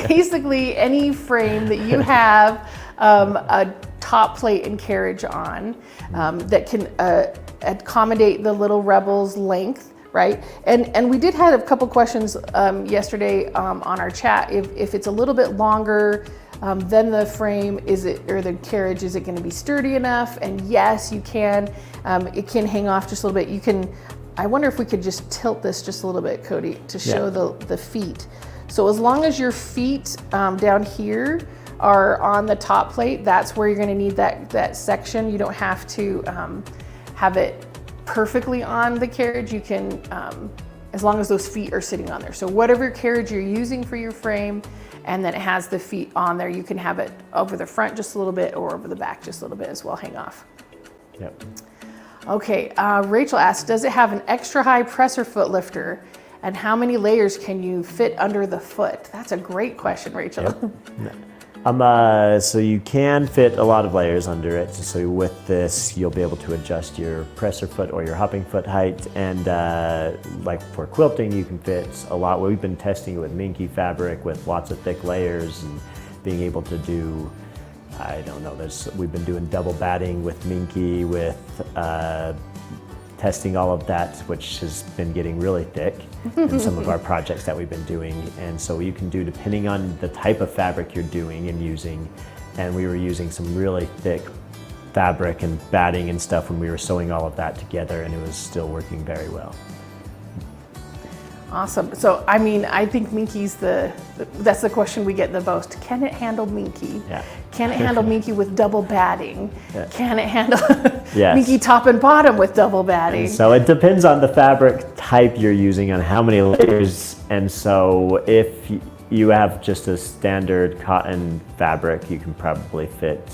Basically, any frame that you have a top plate and carriage on that can accommodate the Little Rebel's length, right? And we did have a couple questions yesterday on our chat. If it's a little bit longer than the frame, or the carriage, is it going to be sturdy enough? And yes, you can. It can hang off just a little bit. I wonder if we could just tilt this just a little bit, Cody, to show the feet. So as long as your feet down here are on the top plate, that's where you're going to need that section. You don't have to have it perfectly on the carriage. You can as long as those feet are sitting on there. So whatever carriage you're using for your frame, and then it has the feet on there, you can have it over the front just a little bit or over the back just a little bit as well, hang off. Yep. Okay, Rachel asked, does it have an extra high presser foot lifter? And how many layers can you fit under the foot? That's a great question, Rachel. Yep. So you can fit a lot of layers under it. So with this, you'll be able to adjust your presser foot or your hopping foot height. And like for quilting, you can fit a lot. We've been testing it with minky fabric with lots of thick layers and being able to do, I don't know, we've been doing double batting with minky, with testing all of that, which has been getting really thick in some of our projects that we've been doing. And so you can do, depending on the type of fabric you're doing and using, and we were using some really thick fabric and batting and stuff when we were sewing all of that together, and it was still working very well. Awesome. So, I mean, I think minky's that's the question we get the most. Can it handle minky? Yeah. Can it handle minky with double batting? Yeah. Can it handle Yes. minky top and bottom with double batting? And so it depends on the fabric type you're using, on how many layers. And so if you have just a standard cotton fabric, you can probably fit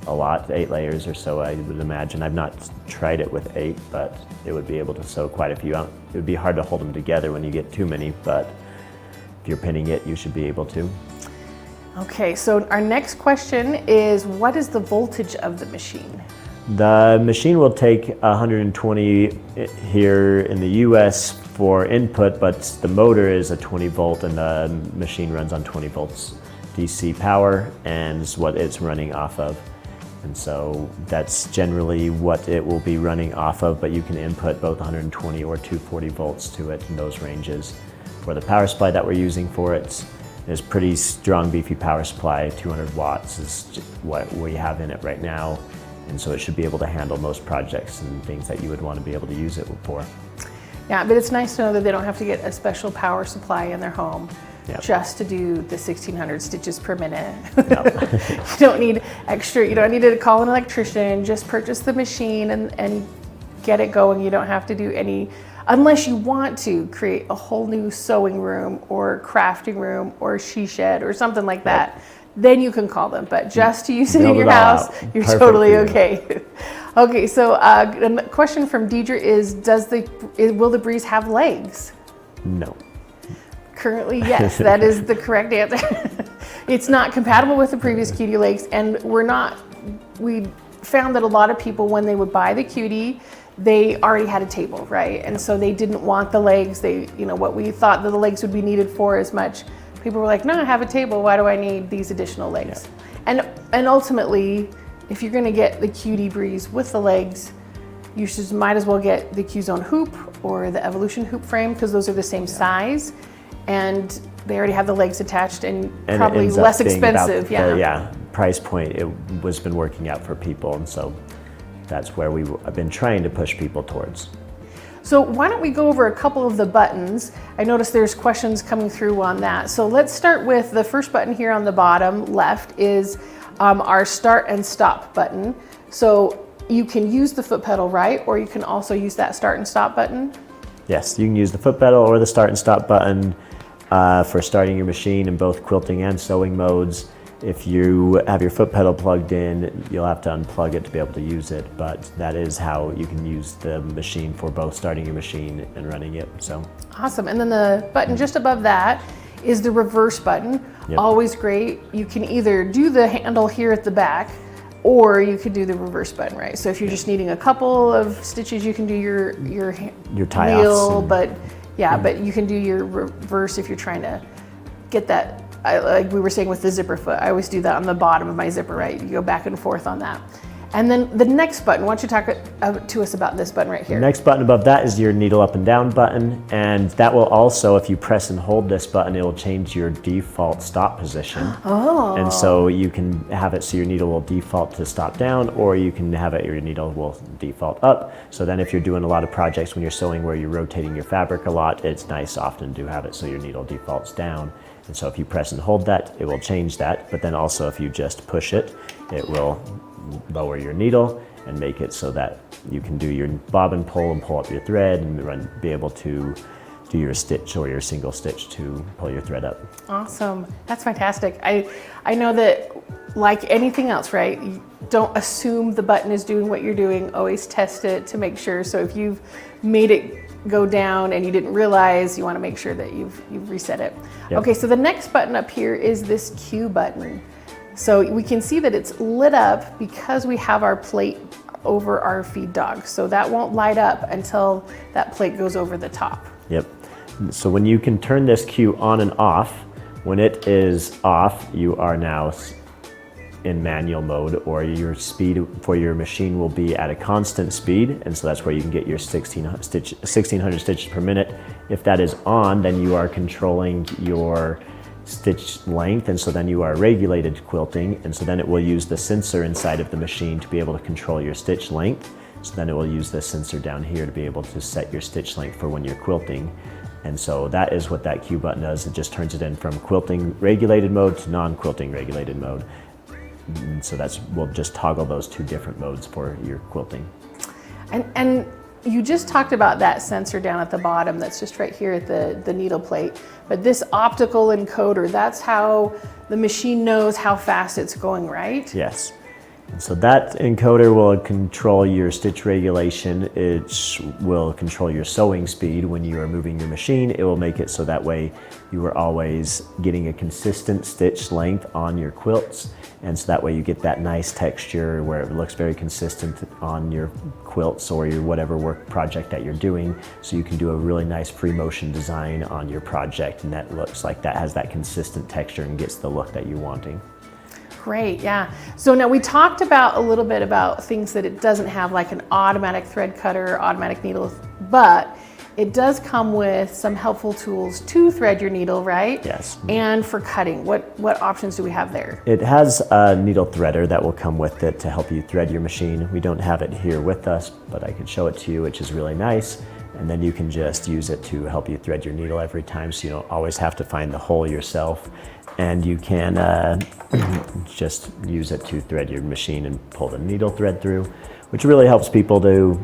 a lot, 8 layers or so, I would imagine. I've not tried it with 8, but it would be able to sew quite a few out. It would be hard to hold them together when you get too many, but if you're pinning it, you should be able to. Okay, so our next question is, what is the voltage of the machine? The machine will take 120 here in the US for input, but the motor is a 20 volt and the machine runs on 20 volts DC power, and is what it's running off of. And so that's generally what it will be running off of, but you can input both 120 or 240 volts to it in those ranges. For the power supply that we're using for it, is pretty strong, beefy power supply. 200 watts is what we have in it right now. And so it should be able to handle most projects and things that you would want to be able to use it for. Yeah, but it's nice to know that they don't have to get a special power supply in their home. Yep. Just to do the 1600 stitches per minute. No. You don't need extra, you don't need to call an electrician, just purchase the machine and get it going. You don't have to do any, unless you want to create a whole new sewing room or crafting room or she shed or something like that. Yep. Then you can call them, but just to use it in your house, you're totally okay. Okay, so a question from Deidre is, will the Breeze have legs? No. Currently, yes, that is the correct answer. It's not compatible with the previous Cutie legs, and we found that a lot of people, when they would buy the Cutie, they already had a table, right? And so they didn't want the legs. What we thought that the legs would be needed for as much. People were like, no, I have a table. Why do I need these additional legs? Yeah. And ultimately, if you're gonna get the Cutie Breeze with the legs, you might as well get the Q-Zone hoop or the Evolution hoop frame, because those are the same size. And they already have the legs attached and probably less expensive. Price point, it was been working out for people, and so that's where I've been trying to push people towards. So why don't we go over a couple of the buttons? I noticed there's questions coming through on that. So let's start with the first button here on the bottom left is our start and stop button. So you can use the foot pedal, right? Or you can also use that start and stop button? Yes, you can use the foot pedal or the start and stop button for starting your machine in both quilting and sewing modes. If you have your foot pedal plugged in, you'll have to unplug it to be able to use it, but that is how you can use the machine for both starting your machine and running it. So awesome. And then the button just above that is the reverse button. Yep. Always great. You can either do the handle here at the back, or you could do the reverse button, right? So if you're just needing a couple of stitches, you can do your tie wheel, but you can do your reverse if you're trying to get that. Like we were saying with the zipper foot, I always do that on the bottom of my zipper, right? You go back and forth on that. And then the next button, why don't you talk to us about this button right here? The next button above that is your needle up and down button, and that will also, if you press and hold this button, it will change your default stop position. Oh. And so you can have it so your needle will default to stop down, or you can have it your needle will default up. So then if you're doing a lot of projects when you're sewing where you're rotating your fabric a lot, it's nice often to have it so your needle defaults down. And so if you press and hold that, it will change that. But then also if you just push it, it will lower your needle and make it so that you can do your bobbin pull and pull up your thread and be able to do your stitch or your single stitch to pull your thread up. Awesome. That's fantastic. I know that, like anything else, right? You don't assume the button is doing what you're doing. Always test it to make sure. So if you've made it go down and you didn't realize, you want to make sure that you've reset it. Yep. Okay, so the next button up here is this Q button. So we can see that it's lit up because we have our plate over our feed dog. So that won't light up until that plate goes over the top. Yep. So when you can turn this Q on and off, when it is off, you are now in manual mode, or your speed for your machine will be at a constant speed, and so that's where you can get your 1600 stitches per minute. If that is on, then you are controlling your stitch length, and so then you are regulated quilting, and so then it will use the sensor inside of the machine to be able to control your stitch length. So then it will use the sensor down here to be able to set your stitch length for when you're quilting. And so that is what that Q button does. It just turns it in from quilting regulated mode to non-quilting regulated mode. And so we'll just toggle those two different modes for your quilting. And you just talked about that sensor down at the bottom that's just right here at the needle plate. But this optical encoder, that's how the machine knows how fast it's going, right? Yes. And so that encoder will control your stitch regulation. It will control your sewing speed when you are moving your machine. It will make it so that way you are always getting a consistent stitch length on your quilts. And so that way you get that nice texture where it looks very consistent on your quilts or your whatever work project that you're doing. So you can do a really nice free motion design on your project, and that looks like that has that consistent texture and gets the look that you're wanting. Great, yeah. So now we talked about a little bit about things that it doesn't have, like an automatic thread cutter, automatic needle, but it does come with some helpful tools to thread your needle, right? Yes. And for cutting, what options do we have there? It has a needle threader that will come with it to help you thread your machine. We don't have it here with us, but I could show it to you, which is really nice. And then you can just use it to help you thread your needle every time, so you don't always have to find the hole yourself. And you can just use it to thread your machine and pull the needle thread through, which really helps people to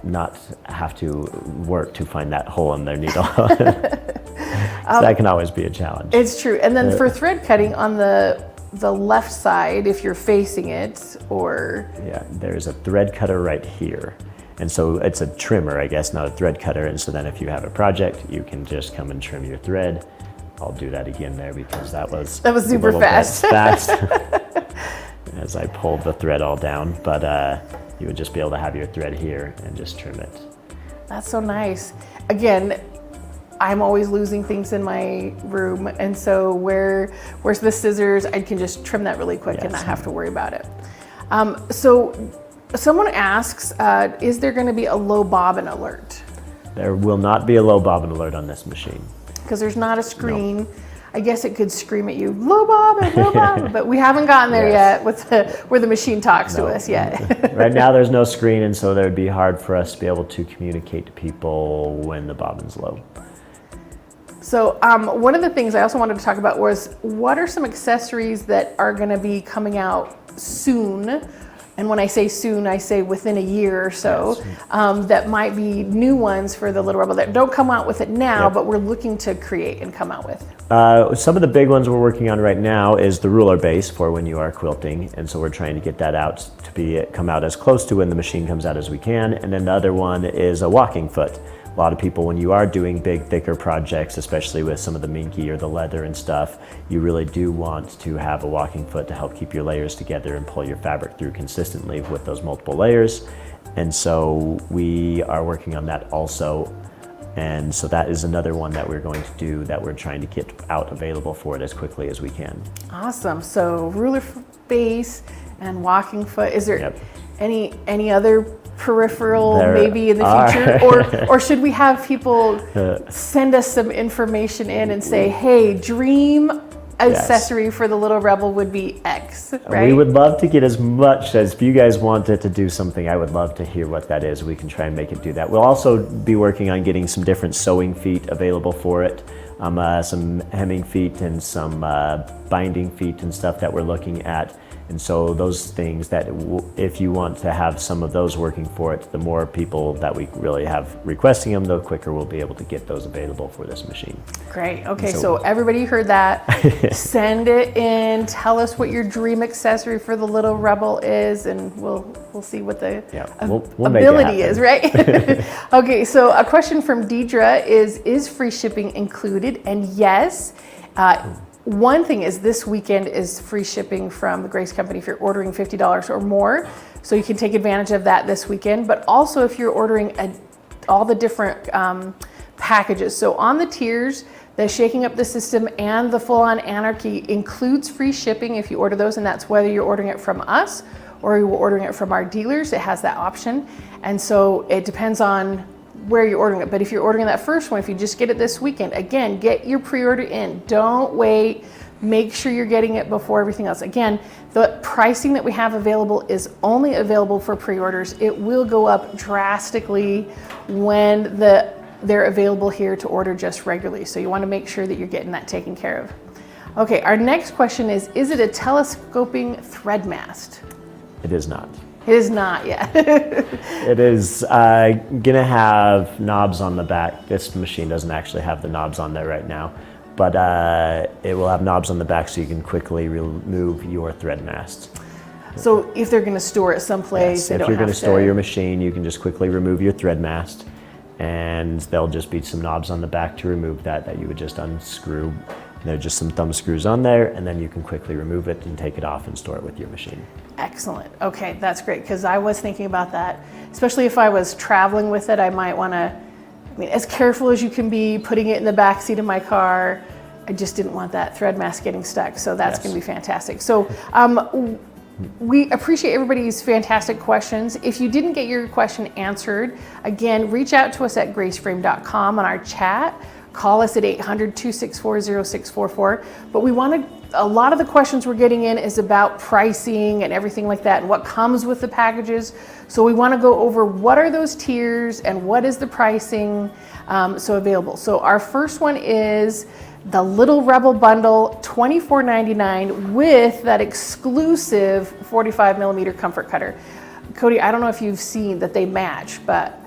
not have to work to find that hole in their needle. So that can always be a challenge. It's true. And then for thread cutting on the left side, if you're facing it, or... Yeah, there's a thread cutter right here. And so it's a trimmer, I guess, not a thread cutter. And so then if you have a project, you can just come and trim your thread. I'll do that again there because that was super fast. As I pulled the thread all down, but you would just be able to have your thread here and just trim it. That's so nice. Again, I'm always losing things in my room, and so where's the scissors? I can just trim that really quick and not have to worry about it. So someone asks, is there going to be a low bobbin alert? There will not be a low bobbin alert on this machine. Because there's not a screen. No. I guess it could scream at you, low bobbin, but we haven't gotten there yet with where the machine talks to us yet. Right now there's no screen, and so it would be hard for us to be able to communicate to people when the bobbin's low. So one of the things I also wanted to talk about was, what are some accessories that are going to be coming out soon? And when I say soon, I say within a year or so, that might be new ones for the Little Rebel that don't come out with it now, but we're looking to create and come out with. Some of the big ones we're working on right now is the ruler base for when you are quilting. And so we're trying to get that out to come out as close to when the machine comes out as we can. And then the other one is a walking foot. A lot of people, when you are doing big, thicker projects, especially with some of the minky or the leather and stuff, you really do want to have a walking foot to help keep your layers together and pull your fabric through consistently with those multiple layers. And so we are working on that also. And so that is another one that we're going to do, that we're trying to get out available for it as quickly as we can. Awesome. So ruler base and walking foot. Is there any other peripheral maybe in the future, or should we have people send us some information in and say, hey, dream accessory for the Little Rebel would be X, right? We would love to get as much as, if you guys want it to do something, I would love to hear what that is. We can try and make it do that. We'll also be working on getting some different sewing feet available for it, some hemming feet and some binding feet and stuff that we're looking at And so those things that if you want to have some of those working for it, the more people that we really have requesting them, the quicker we'll be able to get those available for this machine. Great. Okay, so everybody heard that. Send it in. Tell us what your dream accessory for the little Rebel is, and we'll see what the we'll ability is, right? Okay, so a question from Deidre is free shipping included? And yes. One thing is this weekend is free shipping from the Grace Company if you're ordering $50 or more. So you can take advantage of that this weekend. But also if you're ordering all the different packages. So on the tiers, the Shaking Up the System and the Full On Anarchy includes free shipping if you order those. And that's whether you're ordering it from us or you're ordering it from our dealers. It has that option. And so it depends on where you're ordering it. But if you're ordering that first one, if you just get it this weekend, again, get your pre-order in. Don't wait. Make sure you're getting it before everything else. Again, the pricing that we have available is only available for pre-orders. It will go up drastically when they're available here to order just regularly. So you want to make sure that you're getting that taken care of. Okay, our next question is it a telescoping thread mast? It is not. It is not yet. It is gonna have knobs on the back. This machine doesn't actually have the knobs on there right now, but it will have knobs on the back so you can quickly remove your thread mast. So if they're gonna store it someplace, yes, if you're gonna store your machine, you can just quickly remove your thread mast, and there'll just be some knobs on the back to remove that you would just unscrew. There are just some thumb screws on there, and then you can quickly remove it and take it off and store it with your machine. Excellent. Okay, that's great, because I was thinking about that. Especially if I was traveling with it, I might want to, as careful as you can be, putting it in the back seat of my car. I just didn't want that thread mast getting stuck, so that's going to be fantastic. So we appreciate everybody's fantastic questions. If you didn't get your question answered, again, reach out to us at graceframe.com on our chat. Call us at 800-264-0644. But a lot of the questions we're getting in is about pricing and everything like that and what comes with the packages. So we want to go over what are those tiers and what is the pricing so available. So our first one is the Little Rebel Bundle, $24.99 with that exclusive 45 millimeter comfort cutter. Cody, I don't know if you've seen that they match, but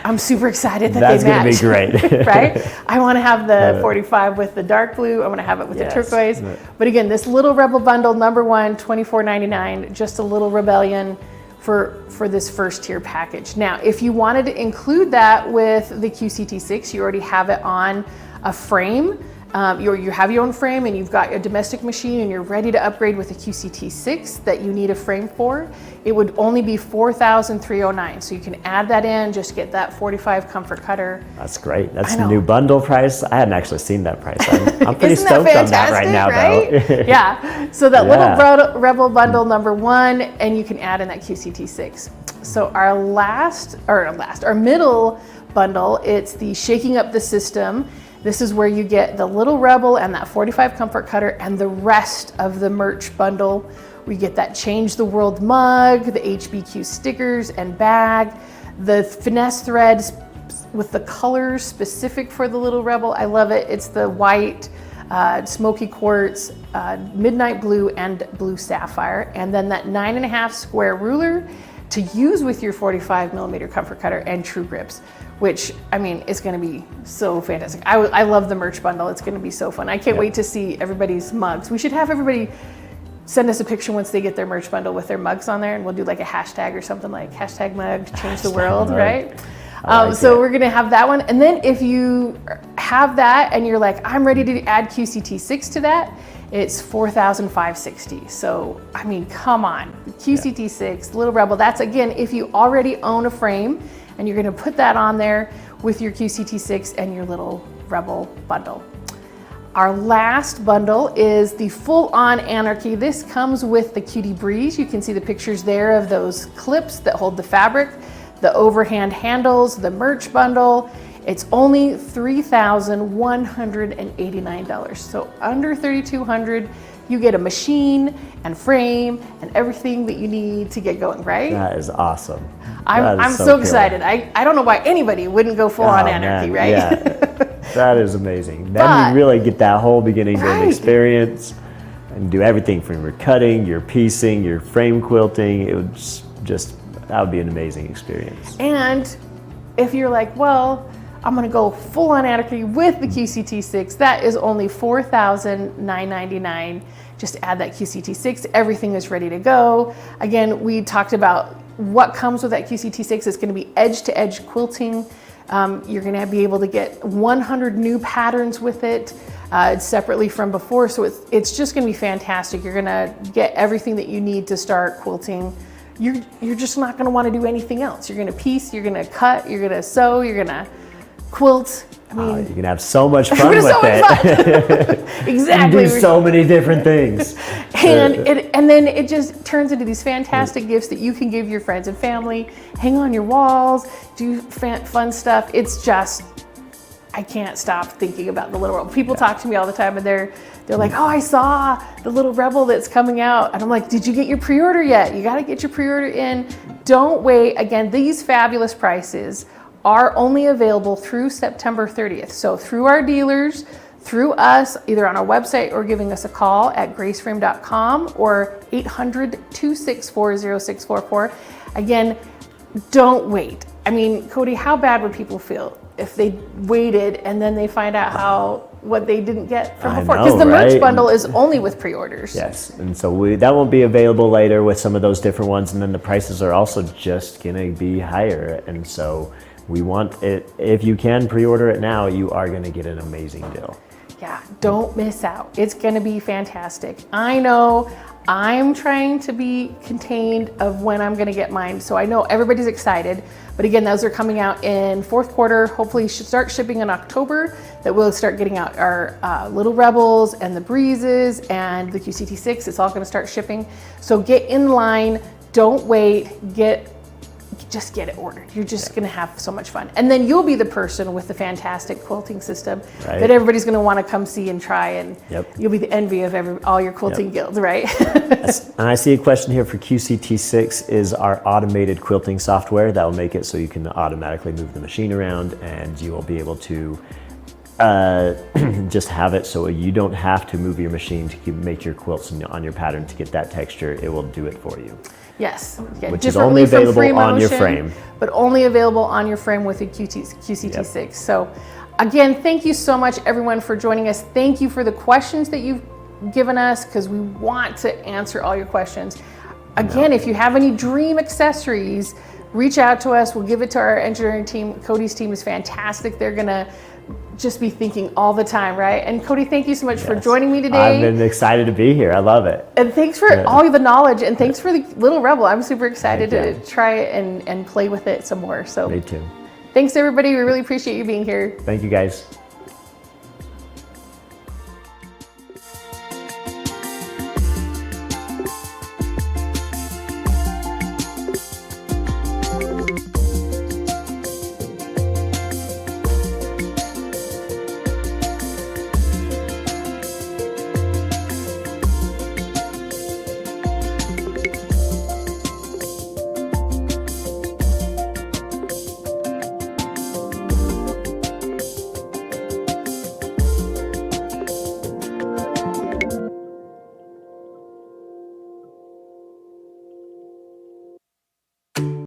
I'm super excited that they match. That's going to be great. Right? I want to have the 45 with the dark blue. I want to have it with the turquoise. But again, this Little Rebel Bundle, number one, $24.99, just a little rebellion for this first tier package. Now, if you wanted to include that with the QCT6, you already have it on a frame. You have your own frame and you've got a domestic machine and you're ready to upgrade with a QCT6 that you need a frame for, it would only be $4,309. So you can add that in, just get that 45 comfort cutter. That's great. That's the new bundle price. I hadn't actually seen that price. I'm pretty Isn't that stoked on that right now, right? though. Yeah. So that Little Rebel Bundle number one, and you can add in that QCT6. So our middle bundle, it's the Shaking Up the System. This is where you get the Little Rebel and that 45 comfort cutter and the rest of the merch bundle. We get that Change the World mug, the HBQ stickers and bag, the finesse threads with the colors specific for the Little Rebel. I love it. It's the white, smoky quartz, midnight blue, and blue sapphire. And then that 9.5 square ruler to use with your 45 millimeter comfort cutter and true grips, which, it's going to be so fantastic. I love the merch bundle. It's going to be so fun. I can't wait to see everybody's mugs. We should have everybody send us a picture once they get their merch bundle with their mugs on there, and we'll do like a hashtag or something like #mug change the world, right? So we're going to have that one. And then if you have that and you're like, I'm ready to add QCT6 to that, it's $4,560. So, come on. QCT6, Little Rebel, that's again, if you already own a frame and you're gonna put that on there with your QCT6 and your Little Rebel bundle. Our last bundle is the Full On Anarchy. This comes with the Cutie Breeze. You can see the pictures there of those clips that hold the fabric, the overhand handles, the merch bundle. It's only $3,189. So under $3,200, you get a machine and frame and everything that you need to get going, right? That is awesome. I'm so excited. I don't know why anybody wouldn't go full on anarchy, right? Yeah, that is amazing. Then you really get that whole beginning to experience. and do everything from your cutting, your piecing, your frame quilting. It would just that would be an amazing experience. And if you're like, well, I'm gonna go full on anarchy with the QCT6, that is only $4,999. Just add that QCT6, everything is ready to go. Again, we talked about what comes with that QCT6. It's gonna be edge-to-edge quilting. You're gonna be able to get 100 new patterns with it separately from before. So it's just gonna be fantastic. You're gonna get everything that you need to start quilting. You're just not gonna wanna do anything else. You're gonna piece, you're gonna cut, you're gonna sew, you're gonna quilt. I mean, you can have so much fun with it. Exactly. You do so many different things. And then it just turns into these fantastic gifts that you can give your friends and family, hang on your walls, do fun stuff. It's just, I can't stop thinking about the Little Rebel. People talk to me all the time and they're like, oh, I saw the Little Rebel that's coming out. And I'm like, did you get your pre-order yet? You gotta get your pre-order in. Don't wait. Again, these fabulous prices are only available through September 30th. So through our dealers, through us, either on our website or giving us a call at graceframe.com or 800-264-0644. Again, don't wait. I mean, Cody, how bad would people feel if they waited and then they find out what they didn't get from before? Because the merch bundle is only with pre-orders. Yes, and so that won't be available later with some of those different ones, and then the prices are also just gonna be higher. And so we want it, if you can pre-order it now, you are gonna get an amazing deal. Yeah, don't miss out. It's gonna be fantastic. I know I'm trying to be contained of when I'm gonna get mine, so I know everybody's excited. But again, those are coming out in fourth quarter. Hopefully should start shipping in October. That we'll start getting out our Little Rebels and the Breezes and the QCT6. It's all gonna start shipping. So get in line, don't wait, just get it ordered. You're just gonna have so much fun. And then you'll be the person with the fantastic quilting system that everybody's gonna wanna come see and try, and you'll be the envy of all your quilting guilds, right? And I see a question here for QCT6 is our automated quilting software that will make it so you can automatically move the machine around, and you will be able to just have it so you don't have to move your machine to make your quilts on your pattern to get that texture. It will do it for you. Yes, which is only available on your frame. But only available on your frame with the QCT6. So again, thank you so much everyone for joining us. Thank you for the questions that you've given us, because we want to answer all your questions. Again, if you have any dream accessories, reach out to us. We'll give it to our engineering team. Cody's team is fantastic. They're gonna just be thinking all the time, right? And Cody, thank you so much for joining me today. I've been excited to be here. I love it. And thanks for all the knowledge, and thanks for the Little Rebel. I'm super excited to try it and play with it some more. So me too. Thanks everybody. We really appreciate you being here. Thank you guys.